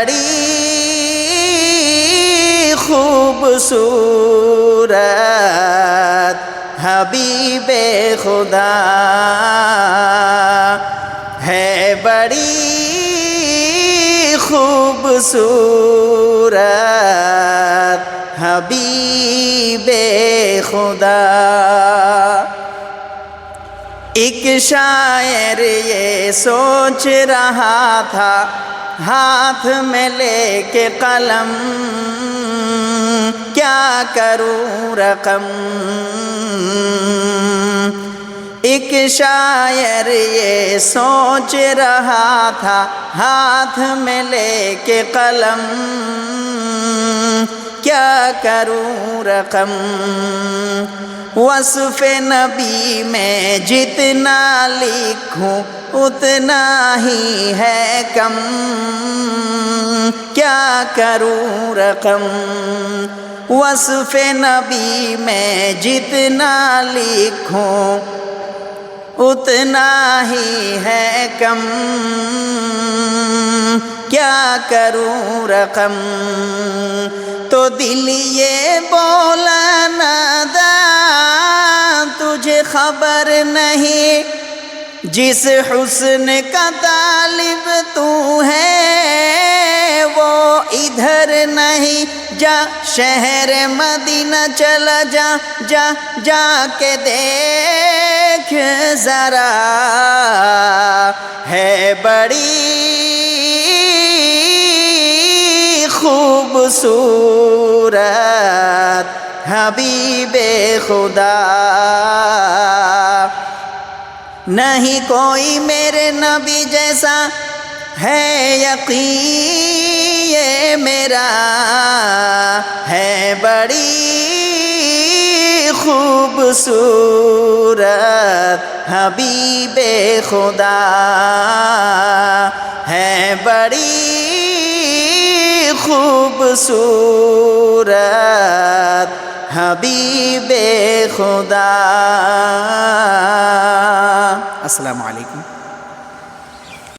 بڑی خوبصورت حبیب خدا ہے، بڑی خوبصورت حبیب خدا۔ ایک شاعر یہ سوچ رہا تھا ہاتھ میں لے کے قلم، کیا کروں رقم۔ ایک شاعر یہ سوچ رہا تھا ہاتھ میں لے کے قلم، کیا کروں رقم۔ وصف نبی میں جتنا لکھوں اتنا ہی ہے کم، کیا کروں رقم۔ وصف نبی میں جتنا لکھوں اتنا ہی ہے کم، کیا کروں رقم۔ تو دل یہ بولا نادان تجھے خبر نہیں، جس حسن کا طالب تو ہے وہ ادھر نہیں۔ جا شہر مدینہ چلا جا، جا جا کے دیکھ ذرا، ہے بڑی خوبصورت حبیب خدا۔ نہیں کوئی میرے نبی جیسا ہے یقین یہ میرا، ہے بڑی خوبصورت حبیب خدا، ہے بڑی خوبصورت حبیب خدا۔ السلام علیکم۔